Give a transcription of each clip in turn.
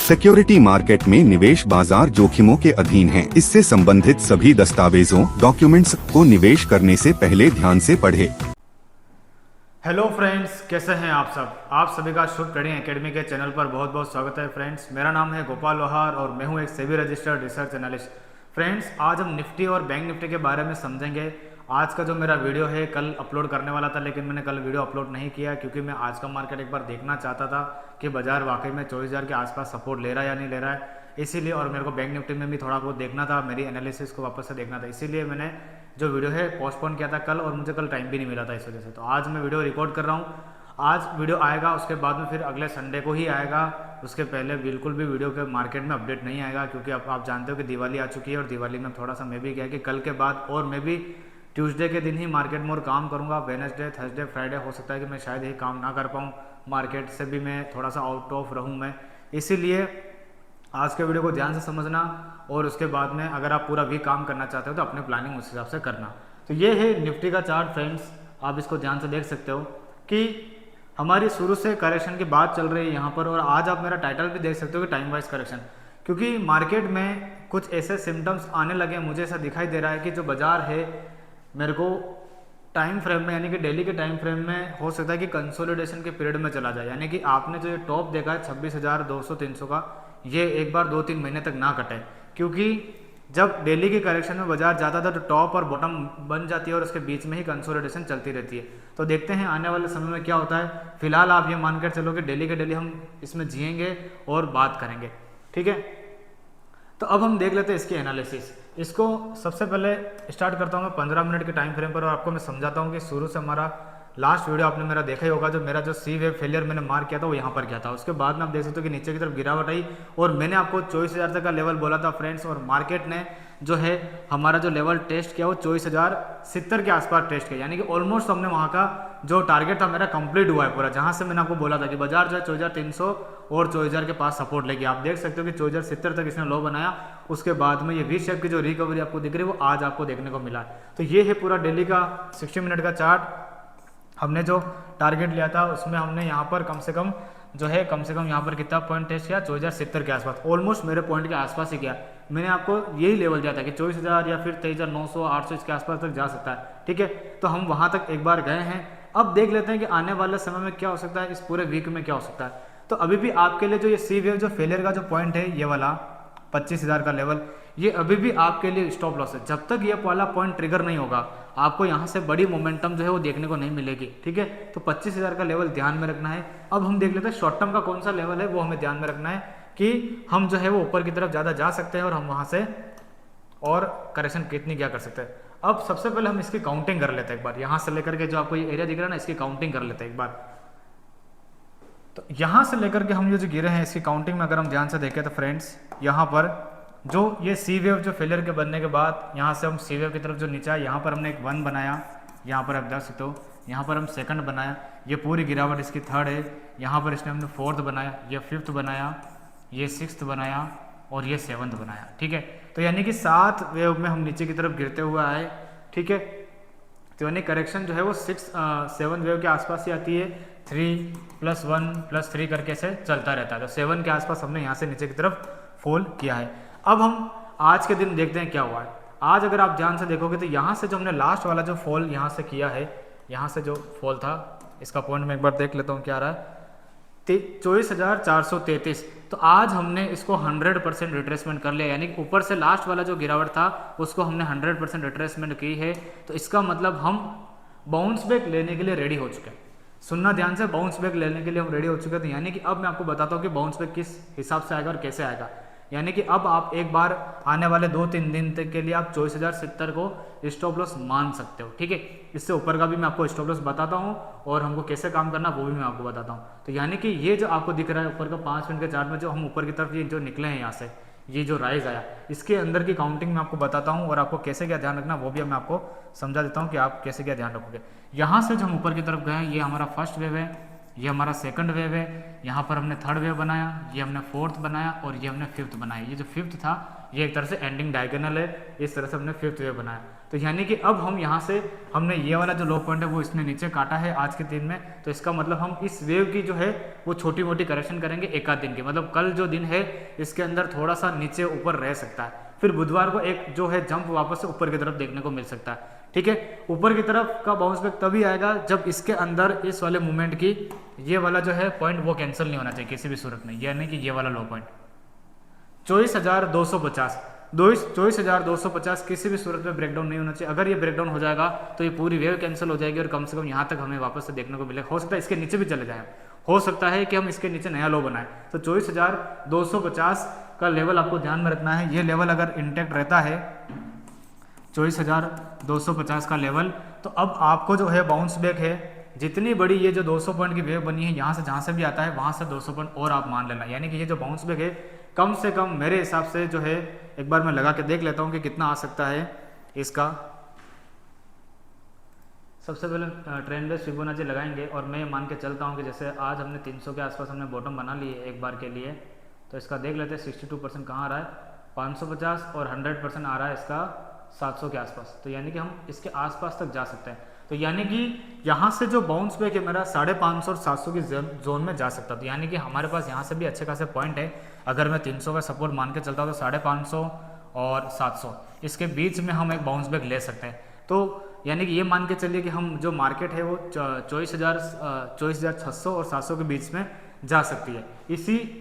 Security market में निवेश बाजार जोखिमों के अधीन है। इससे संबंधित सभी दस्तावेजों डॉक्यूमेंट्स को निवेश करने से पहले ध्यान से पढ़ें। हेलो फ्रेंड्स, कैसे हैं आप सब। आप सभी का शुभ ट्रेडिंग एकेडमी के चैनल पर बहुत बहुत स्वागत है। फ्रेंड्स, मेरा नाम है गोपाल लोहार और मैं हूं एक SEBI registered research analyst. Friends, आज हम निफ्टी और बैंक निफ्टी के बारे में समझेंगे। आज का जो मेरा वीडियो है कल अपलोड करने वाला था, लेकिन मैंने कल वीडियो अपलोड नहीं किया क्योंकि मैं आज का मार्केट एक बार देखना चाहता था कि बाजार वाकई में 24,000 के आसपास सपोर्ट ले रहा है या नहीं ले रहा है। इसीलिए, और मेरे को बैंक निफ्टी में भी थोड़ा बहुत देखना था, मेरी एनालिसिस को वापस से देखना था, इसीलिए मैंने जो वीडियो है पोस्टपोन किया था कल, और मुझे कल टाइम भी नहीं मिला था इस वजह से। तो आज मैं वीडियो रिकॉर्ड कर रहा हूँ। आज वीडियो आएगा, उसके बाद में फिर अगले संडे को ही आएगा। उसके पहले बिल्कुल भी वीडियो के मार्केट में अपडेट नहीं आएगा, क्योंकि अब आप जानते हो कि दिवाली आ चुकी है, और दिवाली में थोड़ा सा मैं भी क्या कि कल के बाद, और मैं भी ट्यूसडे के दिन ही मार्केट में और काम करूँगा। वेडनेसडे, थर्सडे, फ्राइडे हो सकता है कि मैं शायद ही काम ना कर पाऊँ, मार्केट से भी मैं थोड़ा सा आउट ऑफ रहूँ मैं। इसीलिए आज के वीडियो को ध्यान से समझना, और उसके बाद में अगर आप पूरा वीक काम करना चाहते हो तो अपने प्लानिंग उस हिसाब से करना। तो ये है निफ्टी का चार्ट फ्रेंड्स, आप इसको ध्यान से देख सकते हो कि हमारी शुरू से करेक्शन की बात चल रही है यहाँ पर, और आज आप मेरा टाइटल भी देख सकते हो कि टाइम वाइज करेक्शन, क्योंकि मार्केट में कुछ ऐसे सिम्टम्स आने लगे। मुझे ऐसा दिखाई दे रहा है कि जो बाजार है मेरे को टाइम फ्रेम में, यानी कि डेली के टाइम फ्रेम में हो सकता है कि कंसोलिडेशन के पीरियड में चला जाए। यानी कि आपने जो ये टॉप देखा है 26,200-300 का, ये एक बार 2-3 महीने तक ना कटे, क्योंकि जब डेली की करेक्शन में बाजार जाता था तो टॉप और बॉटम बन जाती है और उसके बीच में ही कंसोलिडेशन चलती रहती है। तो देखते हैं आने वाले समय में क्या होता है। फिलहाल आप ये मानकर चलो कि डेली के डेली हम इसमें जिएंगे और बात करेंगे, ठीक है। तो अब हम देख लेते हैं इसकी एनालिसिस। इसको सबसे पहले स्टार्ट करता हूँ मैं 15 मिनट के टाइम फ्रेम पर, और आपको मैं समझाता हूँ कि शुरू से हमारा लास्ट वीडियो आपने मेरा देखा ही होगा, जो मेरा जो सी वेव फेलियर मैंने मार्क किया था वो यहाँ पर किया था। उसके बाद में आप देख सकते हो कि नीचे की तरफ गिरावट आई, और मैंने आपको 24,000 तक का लेवल बोला था फ्रेंड्स, और मार्केट ने जो है हमारा जो लेवल टेस्ट किया वो 24,070 के आसपास टेस्ट किया। यानी कि ऑलमोस्ट हमने वहाँ का जो टारगेट था मेरा कंप्लीट हुआ है पूरा, जहाँ से मैंने आपको बोला था कि बाजार जो है 24,300 और 24,000 के पास सपोर्ट लेगी। आप देख सकते हो कि 24,070 तक इसने लो बनाया। उसके बाद में ये वी शेप की जो रिकवरी आपको दिख रही है वो आज आपको देखने को मिला। तो ये है पूरा डेली का 60 मिनट का चार्ट। हमने जो टारगेट लिया था उसमें हमने यहाँ पर कम से कम यहाँ पर कितना पॉइंट टेस्ट किया, 24,070 के आसपास, ऑलमोस्ट मेरे पॉइंट के आसपास ही किया। मैंने आपको यही लेवल दिया था कि 24,000 या फिर 23,900, 800 इसके आसपास तक जा सकता है, ठीक है। तो हम वहाँ तक एक बार गए हैं। अब देख लेते हैं कि आने वाले समय में क्या हो सकता है, इस पूरे वीक में क्या हो सकता है। तो अभी भी आपके लिए जो ये सी वेव जो फेलियर का जो पॉइंट है, ये वाला 25,000 का लेवल, ये अभी भी आपके लिए स्टॉप लॉस है। जब तक ये वाला पॉइंट ट्रिगर नहीं होगा, आपको यहाँ से बड़ी मोमेंटम जो है वो देखने को नहीं मिलेगी, ठीक है। तो 25,000 का लेवल ध्यान में रखना है। अब हम देख लेते हैं शॉर्ट टर्म का कौन सा लेवल है, वो हमें ध्यान में रखना है कि हम जो है वो ऊपर की तरफ ज़्यादा जा सकते हैं, और हम वहाँ से और करेक्शन कितनी क्या कर सकते हैं। अब सबसे पहले हम इसकी काउंटिंग कर लेते हैं एक बार। यहाँ से लेकर के जो आपको ये एरिया दिख रहा है ना, इसकी काउंटिंग कर लेते हैं एक बार। तो यहाँ से लेकर के हम ये जो गिरे हैं, इसकी काउंटिंग में अगर हम ध्यान से देखें तो फ्रेंड्स, यहाँ पर जो ये सी वेव जो फेलियर के बनने के बाद यहाँ से हम सी वेव की तरफ जो नीचे आया, यहाँ पर हमने एक 1 बनाया, यहाँ पर आप देख सकते हो, यहाँ पर हम सेकंड बनाया, ये पूरी गिरावट इसकी थर्ड है। यहाँ पर इसने हमने 4th बनाया, ये 5th बनाया, ये 6th बनाया, और ये 7th बनाया, ठीक है। तो यानी कि 7 वेव में हम नीचे की तरफ गिरते हुए आए, ठीक है। तो यानी करेक्शन जो है वो 7 वेव के आसपास ही आती है। 3+1+3 करके से चलता रहता है। तो 7 के आसपास हमने यहाँ से नीचे की तरफ फॉल किया है। अब हम आज के दिन देखते हैं क्या हुआ है। आज अगर आप ध्यान से देखोगे तो यहाँ से जो हमने लास्ट वाला जो फॉल यहाँ से किया है, यहाँ से जो फॉल था, इसका पॉइंट मैं एक बार देख लेता हूँ क्या आ रहा है, 24,433। तो आज हमने इसको 100% रिट्रेसमेंट कर लिया, यानी कि ऊपर से लास्ट वाला जो गिरावट था उसको हमने 100% रिट्रेसमेंट की है। तो इसका मतलब हम बाउंस बैक लेने के लिए रेडी हो चुके हैं। सुनना ध्यान से, बाउंस बैक लेने के लिए हम रेडी हो चुके थे। यानी कि अब मैं आपको बताता हूँ कि बाउंस बैक किस हिसाब से आएगा और कैसे आएगा। यानी कि अब आप एक बार आने वाले 2-3 दिन तक के लिए आप 24,070 को स्टॉप लॉस मान सकते हो, ठीक है। इससे ऊपर का भी मैं आपको स्टॉप लॉस बताता हूँ, और हमको कैसे काम करना वो भी मैं आपको बताता हूँ। तो यानी कि ये जो आपको दिख रहा है ऊपर का 5 मिनट के चार्ट में, जो हम ऊपर की तरफ ये जो निकले हैं यहाँ से, ये जो राइज आया, इसके अंदर की काउंटिंग मैं आपको बताता हूँ, और आपको कैसे क्या ध्यान रखना वो भी मैं आपको समझा देता हूँ कि आप कैसे क्या ध्यान रखोगे। यहाँ से जो हम ऊपर की तरफ गए हैं, ये हमारा फर्स्ट वेव है, ये हमारा सेकंड वेव है, यहाँ पर हमने थर्ड वेव बनाया, ये हमने फोर्थ बनाया और ये हमने फिफ्थ बनाया। ये जो फिफ्थ था ये एक तरह से एंडिंग डायगोनल है, इस तरह से हमने फिफ्थ वेव बनाया। तो यानी कि अब हम यहाँ से हमने ये वाला जो लो पॉइंट है वो इसने नीचे काटा है आज के दिन में, तो इसका मतलब हम इस वेव की जो है वो छोटी मोटी करेक्शन करेंगे एक आध दिन की, मतलब कल जो दिन है इसके अंदर थोड़ा सा नीचे ऊपर रह सकता है, फिर बुधवार को एक जो है जंप वापस से ऊपर की तरफ देखने को मिल सकता है। ठीक है, ऊपर की तरफ का बाउंस बैक तभी आएगा जब इसके अंदर इस वाले मूवमेंट की ये वाला जो है पॉइंट वो कैंसिल नहीं होना चाहिए किसी भी सूरत में, यानी कि ये वाला लो पॉइंट 24,250 24,250 किसी भी सूरत में ब्रेकडाउन नहीं होना चाहिए। अगर ये ब्रेकडाउन हो जाएगा तो ये पूरी वेव कैंसिल हो जाएगी और कम से कम यहाँ तक हमें वापस से देखने को मिलेगा। हो सकता है इसके नीचे भी चले जाए, हो सकता है कि हम इसके नीचे नया लो बनाए। तो 24,250 का लेवल आपको ध्यान में रखना है। ये लेवल अगर इंटैक्ट रहता है 24,250 का लेवल, तो अब आपको जो है बाउंस बैक है, जितनी बड़ी ये जो 200 पॉइंट की वेव बनी है यहाँ से जहाँ से भी आता है वहाँ से 200 पॉइंट और आप मान लेना, यानी कि ये जो बाउंस बैक है कम से कम मेरे हिसाब से जो है, एक बार मैं लगा के देख लेता हूँ कि कितना आ सकता है इसका। सबसे पहले ट्रेंड बेस फिबोनाची लगाएंगे और मैं मान के चलता हूँ कि जैसे आज हमने 300 के आसपास हमने बॉटम बना ली है एक बार के लिए, तो इसका देख लेते हैं 62% कहाँ आ रहा है, 550 और 100% आ रहा है इसका 700 के आसपास, तो यानी कि हम इसके आसपास तक जा सकते हैं। तो यानी कि यहाँ से जो बाउंस बैक है मेरा 550 और 700 की जोन में जा सकता है, तो यानी कि हमारे पास यहाँ से भी अच्छे खासे पॉइंट है। अगर मैं 300 का सपोर्ट मान के चलता हूँ तो 550 और 700 इसके बीच में हम एक बाउंस बैक ले सकते हैं। तो यानी कि ये मान के चलिए कि हम जो मार्केट है वो 24,600 और 700 के बीच में जा सकती है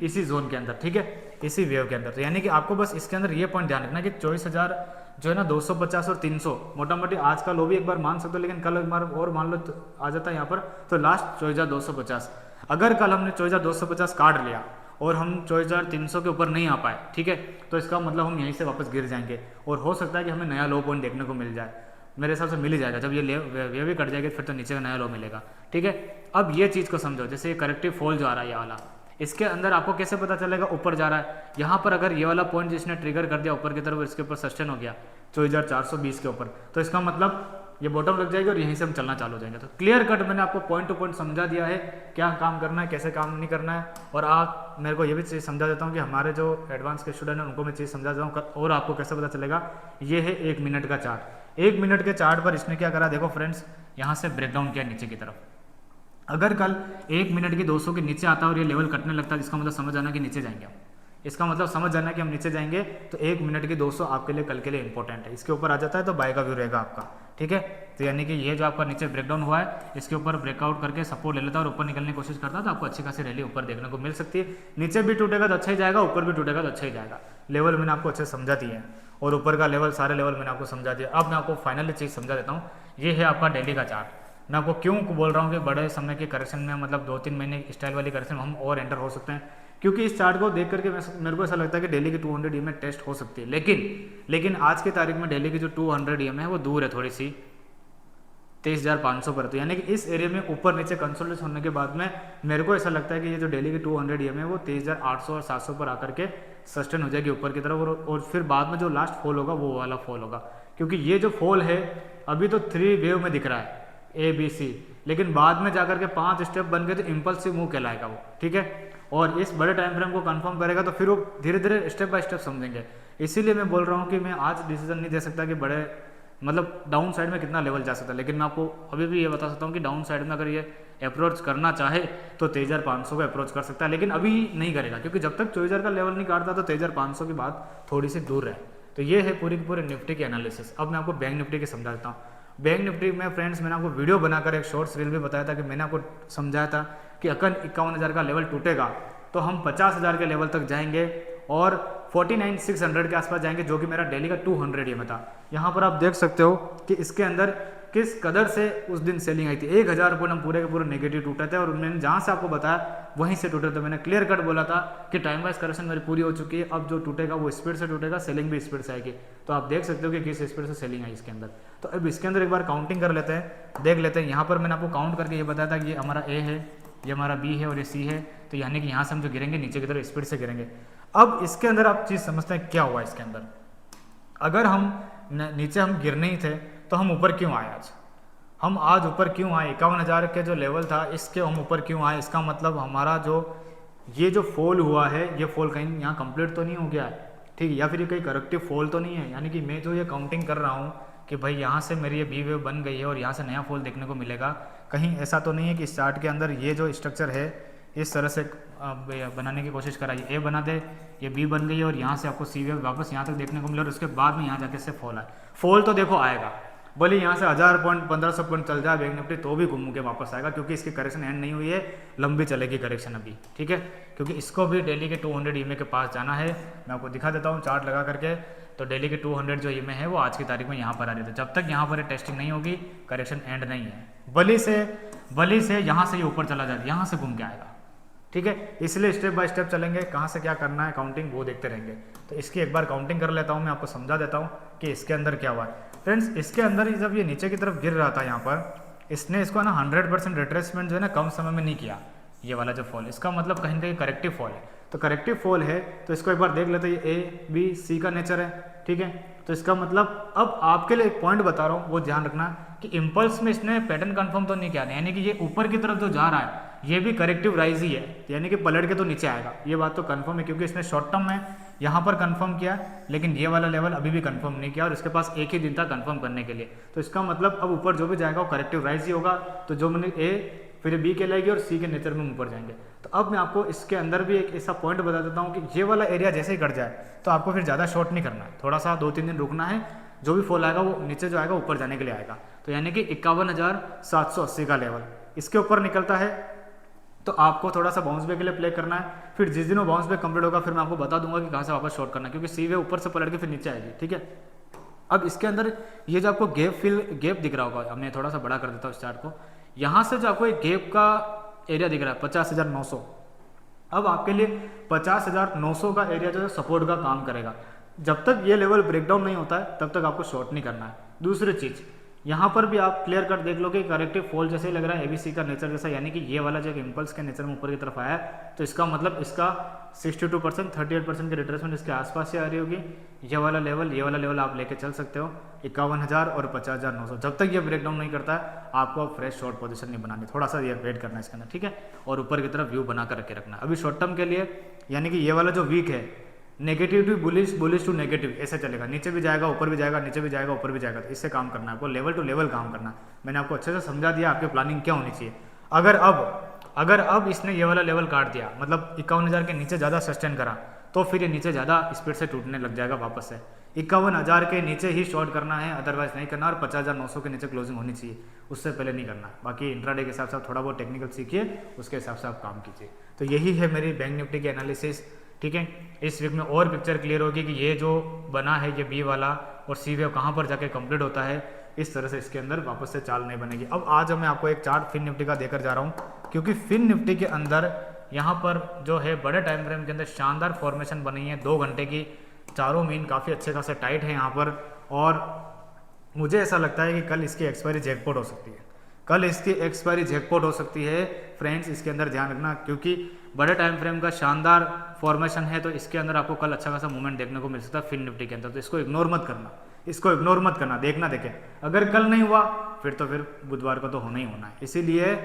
इसी जोन के अंदर, ठीक है, इसी वेव के अंदर। तो यानी कि आपको बस इसके अंदर ये पॉइंट ध्यान रखना कि 24,000 जो है ना 250 और 300 मोटा मोटी आज का लो भी एक बार मान सकते हो, लेकिन कल एक बार और मान लो तो आ जाता है यहाँ पर, तो लास्ट 24,250। अगर कल हमने 24,250 काट लिया और हम 24,300 के ऊपर नहीं आ पाए, ठीक है, तो इसका मतलब हम यहीं से वापस गिर जाएंगे और हो सकता है कि हमें नया लो पॉइंट देखने को मिल जाए। मेरे हिसाब से मिल ही जाएगा, जब ये वेव भी कट जाएगी फिर तो नीचे का नया लो मिलेगा, ठीक है। अब ये चीज़ को समझो, जैसे ये करेक्टिव फॉल जो आ रहा है ये वाला, इसके अंदर आपको कैसे पता चलेगा ऊपर जा रहा है। यहाँ पर अगर ये वाला पॉइंट जिसने ट्रिगर कर दिया ऊपर की तरफ, इसके ऊपर सस्टेन हो गया 24,420 के ऊपर, तो इसका मतलब ये बॉटम लग जाएगी और यहीं से हम चलना चालू हो जाएंगे। तो क्लियर कट मैंने आपको पॉइंट टू पॉइंट समझा दिया है, क्या काम करना है कैसे काम नहीं करना है। और आप मेरे को ये भी चीज़ समझा देता हूँ कि हमारे जो एडवांस के स्टूडेंट हैं उनको मैं चीज़ समझा देता हूँ। और आपको कैसे पता चलेगा, ये है 1 मिनट का चार्ट। 1 मिनट के चार्ट पर इसने क्या करा, देखो फ्रेंड्स, यहाँ से ब्रेकडाउन किया नीचे की तरफ। अगर कल 1 मिनट की 200 के नीचे आता है और ये लेवल कटने लगता है, इसका मतलब समझ आना कि नीचे जाएंगे हम, इसका मतलब समझ जाना कि हम नीचे जाएंगे। तो 1 मिनट की 200 आपके लिए कल के लिए इंपॉर्टेंट है। इसके ऊपर आ जाता है तो बाय का व्यू रहेगा आपका, ठीक है। तो यानी कि ये जो आपका नीचे ब्रेकडाउन हुआ है, इसके ऊपर ब्रेकआउट करके सपोर्ट ले लेता है और ऊपर निकलने की कोशिश करता है, तो आपको अच्छी खासी रैली ऊपर देखने को मिल सकती है। नीचे भी टूटेगा तो अच्छा ही जाएगा, ऊपर भी टूटेगा तो अच्छा ही जाएगा। लेवल मैंने आपको अच्छे समझा दिए हैं और ऊपर का लेवल सारे लेवल मैंने आपको समझा दिया। अब मैं आपको फाइनली चीज़ समझा देता हूँ, ये है आपका डेली का चार्ट। मैं आपको क्यों बोल रहा हूँ कि बड़े समय के करेक्शन में, मतलब 2-3 महीने स्टाइल वाली करेक्शन में हम और एंटर हो सकते हैं, क्योंकि इस चार्ट को देख करके मेरे को ऐसा लगता है कि डेली की 200 EMA टेस्ट हो सकती है। लेकिन आज की तारीख में डेली की जो 200 EMA है वो दूर है थोड़ी सी, 23,500 पर। तो यानी कि इस एरिया में ऊपर नीचे कंसोलिडेशन होने के बाद में मेरे को ऐसा लगता है कि ये जो डेली की 200 EMA है वो 23,800 और 700 पर आकर के सस्टेन हो जाएगी ऊपर की तरफ, और फिर बाद में जो लास्ट फॉल होगा वो वाला फॉल होगा। क्योंकि ये जो फॉल है अभी तो 3 वेव में दिख रहा है ABC, लेकिन बाद में जाकर के 5 स्टेप बन गए तो इम्पल्सिव मूव कहलाएगा वो, ठीक है। और इस बड़े टाइम फ्रेम को कंफर्म करेगा तो फिर वो धीरे धीरे स्टेप बाय स्टेप समझेंगे। इसीलिए मैं बोल रहा हूँ कि मैं आज डिसीजन नहीं दे सकता कि बड़े मतलब डाउन साइड में कितना लेवल जा सकता है, लेकिन मैं आपको अभी भी ये बता सकता हूँ कि डाउन साइड में अगर ये अप्रोच करना चाहे तो 23,500 को अप्रोच कर सकता है, लेकिन अभी नहीं करेगा, क्योंकि जब तक 24,000 का लेवल नहीं काटता तो 23,500 की बात थोड़ी सी दूर है। तो ये है पूरी की पूरी निफ्टी की एनालिसिस। अब मैं आपको बैंक निफ्टी की समझा देता हूँ। बैंक निफ्टी में फ्रेंड्स मैंने आपको वीडियो बनाकर एक शॉर्ट्स रील भी बताया था कि मैंने आपको समझाया था कि अगर 51,000 का लेवल टूटेगा तो हम 50,000 के लेवल तक जाएंगे और 49,600 के आसपास जाएंगे, जो कि मेरा डेली का 200 EMA था। यहाँ पर आप देख सकते हो कि इसके अंदर किस कदर से उस दिन सेलिंग आई थी। 1,000 पॉइंट हम पूरे के पूरे नेगेटिव टूटे थे और मैंने जहाँ से आपको बताया वहीं से टूटे थे। मैंने क्लियर कट बोला था कि टाइम वाइज करेक्शन मेरी पूरी हो चुकी है, अब जो टूटेगा वो स्पीड से टूटेगा, सेलिंग भी स्पीड से आएगी। तो आप देख सकते हो कि किस स्पीड से सेलिंग आई इसके अंदर। तो अब इसके अंदर एक बार काउंटिंग कर लेते हैं, देख लेते हैं। यहाँ पर मैंने आपको काउंट करके ये बताया था कि ये हमारा A है, ये हमारा B है और ये C है। तो यानी कि यहाँ से हम जो गिरेंगे नीचे की तरफ स्पीड से गिरेंगे। अब इसके अंदर आप चीज़ समझते हैं क्या हुआ इसके अंदर। अगर हम नीचे हम गिरने ही थे तो हम ऊपर क्यों आए आज, हम आज ऊपर क्यों आए, 51,000 के जो लेवल था इसके हम ऊपर क्यों आए, इसका मतलब हमारा जो ये जो फॉल हुआ है ये फॉल कहीं यहाँ कंप्लीट तो नहीं हो गया है, ठीक है, या फिर ये कहीं करेक्टिव फॉल तो नहीं है। यानी कि मैं जो ये काउंटिंग कर रहा हूँ कि भाई यहाँ से मेरी ये बी वेव बन गई है और यहाँ से नया फॉल देखने को मिलेगा, कहीं ऐसा तो नहीं है कि इस चार्ट के अंदर ये जो स्ट्रक्चर है इस तरह से बनाने की कोशिश करा, ये ए बना दे, ये बी बन गई है और यहाँ से आपको सी वेव वापस यहाँ तक देखने को मिले और उसके बाद में यहाँ जाके से फॉल आए। फॉल तो देखो आएगा, भले यहाँ से 1000 पॉइंट 1500 पॉइंट चल जाए बैंक निफ्टी तो भी घूम के वापस आएगा, क्योंकि इसकी करेक्शन एंड नहीं हुई है, लंबी चलेगी करेक्शन अभी, ठीक है। क्योंकि इसको भी डेली के 200 ईएमए के पास जाना है। मैं आपको दिखा देता हूँ चार्ट लगा करके। तो डेली के 200 जो ईएमए है वो आज की तारीख में यहाँ पर आ रही है। जब तक यहाँ पर टेस्टिंग नहीं होगी करेक्शन एंड नहीं है। बली से यहाँ से ये ऊपर चला जाए, यहाँ से घूम के आएगा, ठीक है। इसलिए स्टेप बाय स्टेप चलेंगे, कहाँ से क्या करना है काउंटिंग वो देखते रहेंगे। तो इसकी एक बार काउंटिंग कर लेता हूँ, मैं आपको समझा देता हूँ कि इसके अंदर क्या हुआ है। फ्रेंड्स इसके अंदर जब ये नीचे की तरफ गिर रहा था यहाँ पर, इसने इसको ना 100% रिट्रेसमेंट जो है ना कम समय में नहीं किया, ये वाला जो फॉल, इसका मतलब कहीं ना कहीं करेक्टिव फॉल है। तो करेक्टिव फॉल है तो इसको एक बार देख लेते हैं, ये ए बी सी का नेचर है, ठीक है। तो इसका मतलब अब आपके लिए एक पॉइंट बता रहा हूँ वो ध्यान रखना कि इम्पल्स में इसने पैटर्न कंफर्म तो नहीं किया, यानी कि ये ऊपर की तरफ जो जा रहा है ये भी करेक्टिव राइज ही है, यानी कि पलट के तो नीचे आएगा, ये बात तो कंफर्म है, क्योंकि इसने शॉर्ट टर्म में यहाँ पर कंफर्म किया, लेकिन ये वाला लेवल अभी भी कंफर्म नहीं किया और इसके पास एक ही दिन था कंफर्म करने के लिए। तो इसका मतलब अब ऊपर जो भी जाएगा वो करेक्टिव राइज ही होगा। तो जो मैंने ए फिर बी कहलाएगी और सी के नेचर में ऊपर जाएंगे। तो अब मैं आपको इसके अंदर भी एक ऐसा पॉइंट बता देता हूँ कि ये वाला एरिया जैसे ही कट जाए तो आपको फिर ज़्यादा शॉर्ट नहीं करना है, थोड़ा सा 2-3 दिन रुकना है, जो भी फॉल आएगा वो नीचे जो आएगा ऊपर जाने के लिए आएगा। तो यानी कि 51,780 का लेवल इसके ऊपर निकलता है तो आपको थोड़ा सा बाउंस बैक के लिए प्ले करना है। फिर जिस दिन वो बाउंस बैक कंप्लीट होगा फिर मैं आपको बता दूंगा कि कहाँ से वापस शॉर्ट करना है, क्योंकि सी वे ऊपर से पलट के फिर नीचे आएगी, ठीक है। अब इसके अंदर ये जो आपको गैप दिख रहा होगा, मैं थोड़ा सा बड़ा कर देता हूँ इस चार्ट को, यहाँ से जो आपको एक गैप का एरिया दिख रहा है 50,900, अब आपके लिए 50,900 का एरिया जो है सपोर्ट का काम करेगा। जब तक ये लेवल ब्रेकडाउन नहीं होता है तब तक आपको शॉर्ट नहीं करना है। दूसरी चीज़ यहाँ पर भी आप क्लियर कट देख लो कि करेक्टिव फॉल जैसे ही लग रहा है एबीसी का नेचर जैसा, यानी कि ये वाला जो इम्पल्स के नेचर में ऊपर की तरफ आया है तो इसका मतलब इसका 62% 38% की रिट्रेसमेंट इसके आसपास से आ रही होगी। ये वाला लेवल आप लेके चल सकते हो 51,000 और 50,900। जब तक ये ब्रेकडाउन नहीं करता है आपको फ्रेश शॉर्ट पोजीशन नहीं बनानी, थोड़ा सा ये वेट करना है इसके अंदर, ठीक है। और ऊपर की तरफ व्यू बना कर रखे रखना अभी शॉर्ट टर्म के लिए, यानी कि ये वाला जो वीक है negative to bullish to negative ऐसे चलेगा, नीचे भी जाएगा ऊपर भी जाएगा, नीचे भी जाएगा ऊपर भी जाएगा। तो इससे काम करना है आपको, लेवल टू लेवल काम करना है। मैंने आपको अच्छे से समझा दिया आपकी प्लानिंग क्या होनी चाहिए। अगर अब इसने ये वाला लेवल काट दिया, मतलब 51,000 के नीचे ज़्यादा सस्टेन करा, तो फिर ये नीचे ज़्यादा स्पीड से टूटने लग जाएगा वापस से। 51,000 के नीचे ही शॉर्ट करना है, अदरवाइज नहीं करना, और 50,900 के नीचे क्लोजिंग होनी चाहिए, उससे पहले नहीं करना। बाकी इंट्राडे के हिसाब से आप थोड़ा बहुत टेक्निकल सीखिए, उसके हिसाब से आप काम कीजिए। तो यही है मेरी बैंक निफ्टी की एनालिसिस, ठीक है। इस वीक में और पिक्चर क्लियर होगी कि ये जो बना है ये बी वाला और सी वेव कहाँ पर जाके कंप्लीट होता है, इस तरह से इसके अंदर वापस से चाल नहीं बनेगी। अब आज मैं आपको एक चार्ट फिन निफ्टी का देकर जा रहा हूँ, क्योंकि फिन निफ्टी के अंदर यहाँ पर जो है बड़े टाइम फ्रेम के अंदर शानदार फॉर्मेशन बनी है 2 घंटे की, चारों मीन काफ़ी अच्छे खासे टाइट है यहाँ पर। और मुझे ऐसा लगता है कि कल इसकी एक्सपायरी जैकपॉट हो सकती है, कल इसकी एक्सपायरी जैकपॉट हो सकती है फ्रेंड्स, इसके अंदर ध्यान रखना, क्योंकि बड़े टाइम फ्रेम का शानदार फॉर्मेशन है। तो इसके अंदर आपको कल अच्छा खासा मूवमेंट देखने को मिल सकता है फिन निफ्टी के अंदर। तो इसको इग्नोर मत करना, देखना देखें। अगर कल नहीं हुआ फिर बुधवार को तो होना ही होना है, इसीलिए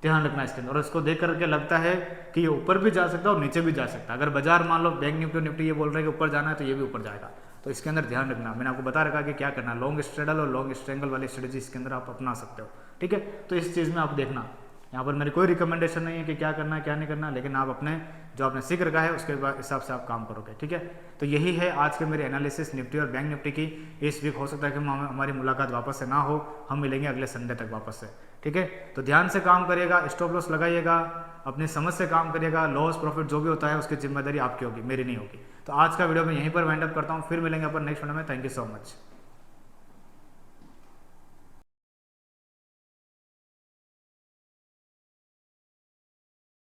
ध्यान रखना इसके अंदर। और इसको देख करके लगता है कि ये ऊपर भी जा सकता है और नीचे भी जा सकता है। अगर बाजार मान लो बैंक निफ्टी ये बोल रहा है कि ऊपर जाना है तो ये भी ऊपर जाएगा। तो इसके अंदर ध्यान रखना, मैंने आपको बता रखा कि क्या करना, लॉन्ग स्ट्रेडल और लॉन्ग स्ट्रेंगल वाली स्ट्रेटेजी इसके अंदर आप अपना सकते हो, ठीक है। तो इस चीज़ में आप देखना, यहाँ पर मेरी कोई रिकमेंडेशन नहीं है कि क्या करना है क्या नहीं करना, लेकिन आप अपने जो आपने सीख रखा है उसके हिसाब से आप काम करोगे, ठीक है। तो यही है आज के मेरे एनालिसिस निफ्टी और बैंक निफ्टी की। इस वीक हो सकता है कि हमारी मुलाकात वापस से ना हो, हम मिलेंगे अगले संडे तक वापस से, ठीक है। तो ध्यान से काम करिएगा, स्टॉप लॉस लगाइएगा, अपनी समझ से काम करिएगा, लॉस प्रॉफिट जो भी होता है उसकी जिम्मेदारी आपकी होगी, मेरी नहीं होगी। तो आज का वीडियो मैं यहीं पर वाइंड अप करता हूँ, फिर मिलेंगे अपन नेक्स्ट वीडियो में। Thank you so much.